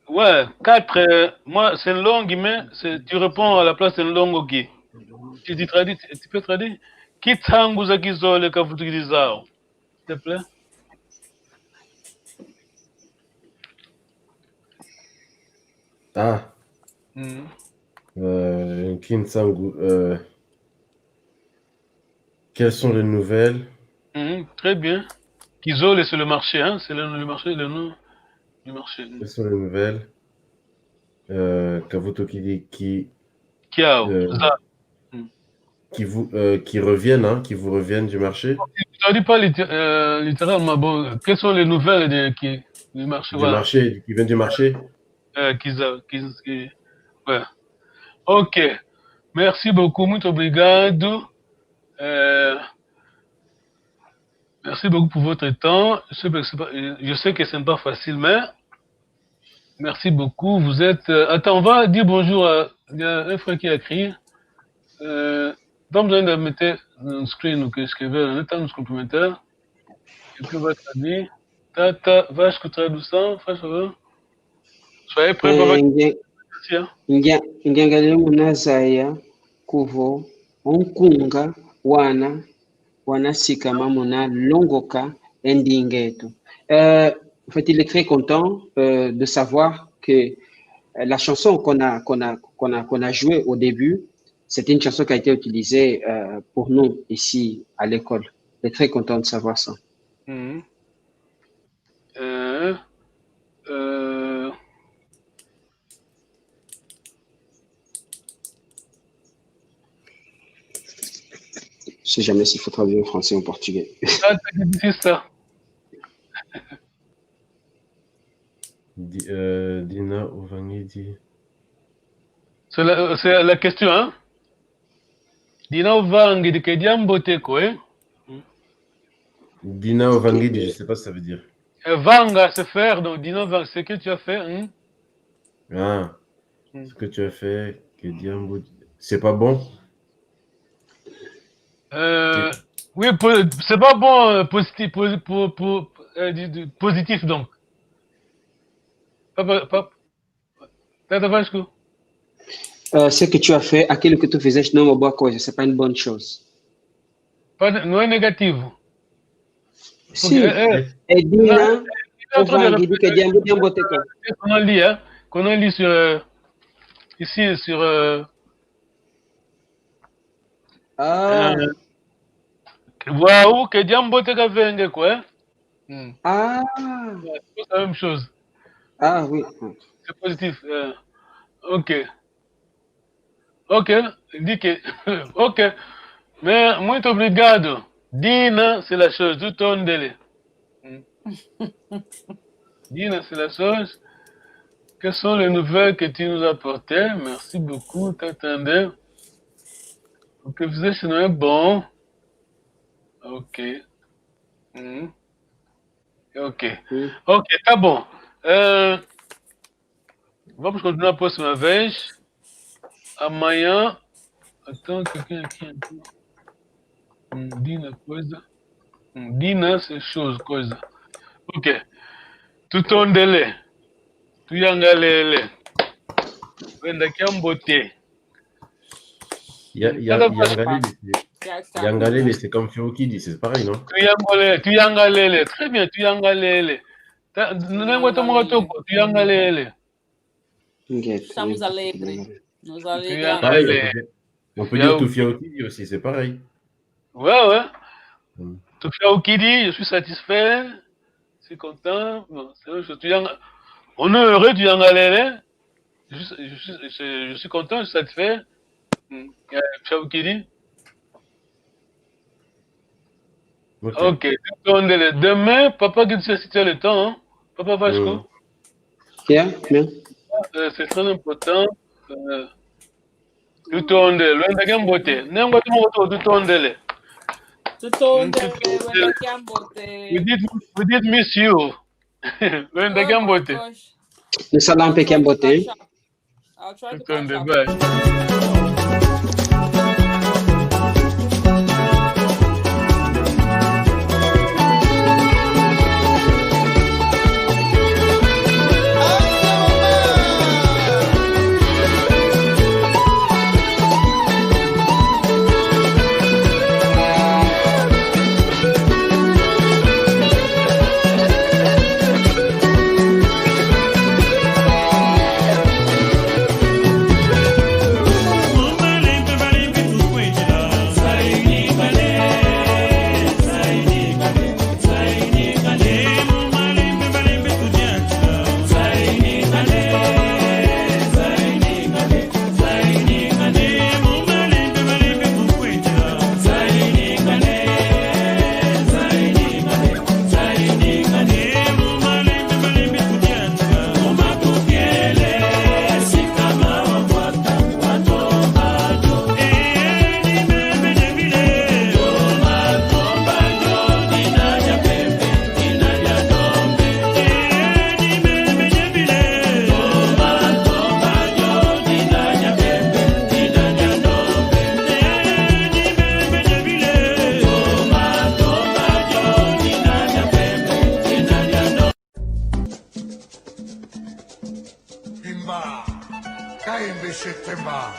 Speaker 2: Ouais, 4, moi c'est Longi, mais tu réponds à la place de Longo Ki. Tu peux traduire? Kitangu za kizole kavutikilizao. S'il te plaît?
Speaker 7: Ah. Kinsangu. Quelles sont les nouvelles?
Speaker 2: Très bien. Kizole, c'est le marché, hein? C'est le marché, le nom du marché.
Speaker 7: Quelles sont les nouvelles? Kavutokidi qui
Speaker 2: Kiao.
Speaker 7: qui reviennent, hein, qui vous reviennent du marché.
Speaker 2: Tu ne dis pas littéralement, bon, quelles sont les nouvelles du marché?
Speaker 7: Du marché, qui viennent du marché?
Speaker 2: Ouais. Ok. Merci beaucoup, muito obrigado. Merci beaucoup pour votre temps. Je sais que ce n'est pas facile, mais merci beaucoup. Vous êtes... Attends, on va dire bonjour à... Il y a un frère qui a écrit. Pas besoin de mettre un screen ou que je escreveu, on est nos complémentaires. Et puis on va traduire. Tata, Vasco tradução, faz favor. Soyez prêts pour votre question.
Speaker 5: Ngiangalia munazaya kuvo onkunga wanasika mamuna longoka endingeto. En fait, il est très content de savoir que la chanson qu'on a jouée au début, c'était une chanson qui a été utilisée pour nous ici à l'école. Il est très content de savoir ça. Je sais jamais s'il faut traduire en français ou en portugais.
Speaker 2: C'est ça.
Speaker 7: Dina Ovangidi.
Speaker 2: C'est la question, hein? Dina Ovangidi, que diambote quoi?
Speaker 7: Dina Ovangidi, je ne sais pas ce que ça veut dire.
Speaker 2: Vanga, c'est faire, donc Dina Ovangidi, c'est ce que tu as fait, hein?
Speaker 7: Ah, ce que tu as fait, que diambo... C'est pas bon?
Speaker 2: Oui, c'est pas bon, positif donc.
Speaker 5: Ce que tu as fait, aquilo que tu fizeste não é uma boa coisa, c'est pas une bonne chose.
Speaker 2: Não é negativo.
Speaker 5: Sim, é Dina Ovangidi que diambote quoi.
Speaker 2: Quand on lit sur ici sur waouh, que diambote ka venge quoi.
Speaker 5: Ah,
Speaker 2: c'est la même chose.
Speaker 5: Ah oui.
Speaker 2: C'est positif. Ok. Ok, dit que ok. Mais muito obrigado. Dina, c'est la chose, tout ton délai. Dina, c'est la chose. Quelles sont les nouvelles que tu nous as apportées? Merci beaucoup, t'attendais. Ok, vous êtes sinon bon. Ok. Ok. Ok, tá bom. Vamos continuar a próxima vez. Amanhã. Attends, quelqu'un aqui. Dina, coisa. Dina, c'est chose, coisa. Ok. Tutondele. Tuyangalele. Wenda kiambote.
Speaker 7: Yangalele, c'est comme Fiokidi, c'est pareil, non?
Speaker 2: Tuyangalele. Très bien, tuyangalele. Tuyangalele.
Speaker 6: Estamos alegres. Nos
Speaker 2: alegramos.
Speaker 7: On peut dire tout Fiokidi aussi, c'est pareil.
Speaker 2: Ouais. Tout Fiokidi, je suis satisfait. Je suis content. Bon, on est heureux du Yangalele. Je suis content, je suis satisfait. Chabukiri.
Speaker 7: Ok.
Speaker 2: Demain, papa qui se situe le temps, hein? Papa Vasco.
Speaker 5: Bien.
Speaker 2: C'est très important. Tout ondele. Wenda gambote. Nengo tumo tout ondele. We did miss you. Wenda gambote.
Speaker 5: Le salam pekem bote.
Speaker 6: I'll try to
Speaker 2: Tout ondele.
Speaker 6: catch up.
Speaker 2: Bye.
Speaker 8: Temba,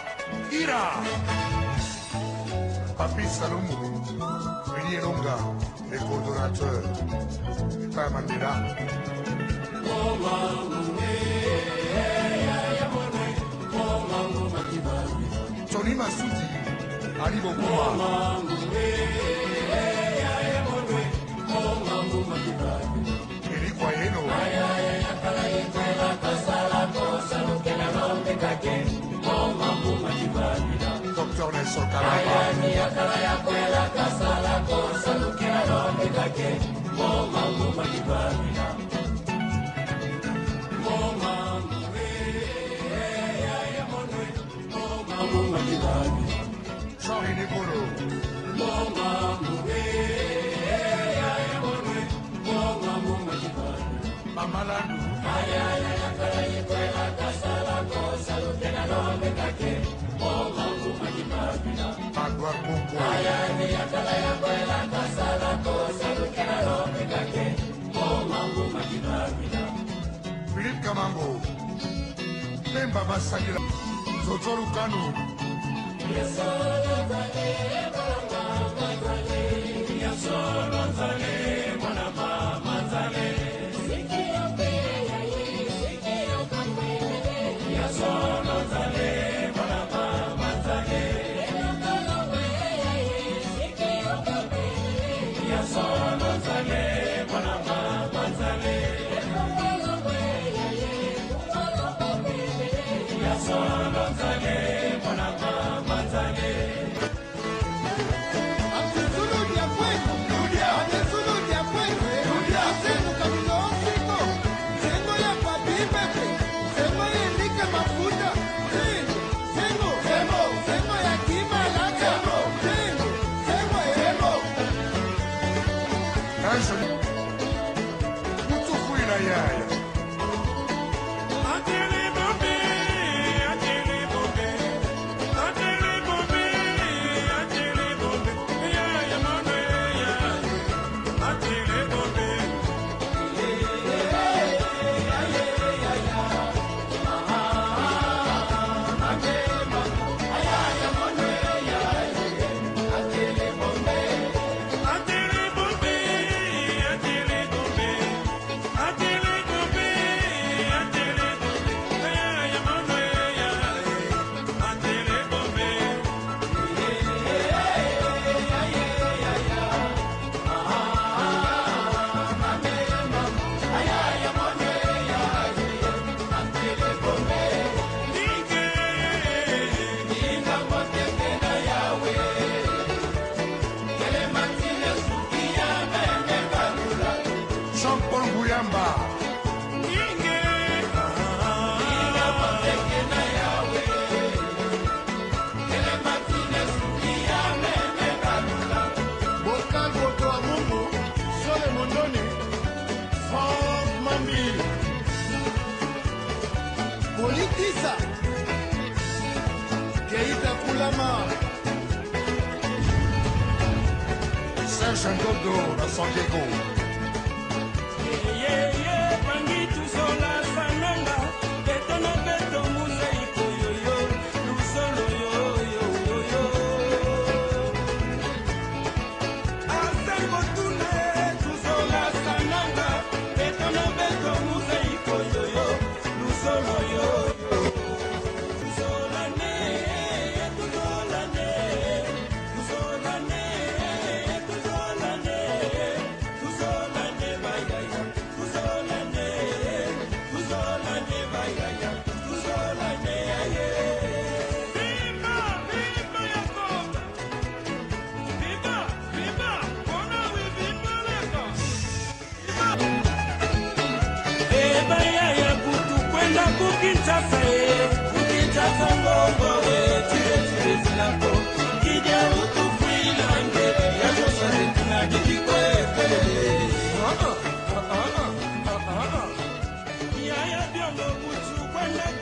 Speaker 8: Ira, Papi Salomou, Willy Longa, les coordonnateurs, Père Mandela. Tony Massoudi, Ali Bokuma, Eric Wayeno, Dr. Nelson Kalaba, Jean-René Bolo, Mamalandu, Magua Koko, Philippe Kamango, Pemba Masagila, Zozoru Kanu, Keita Koulama, Serge Ndodo, la San Diego.
Speaker 9: When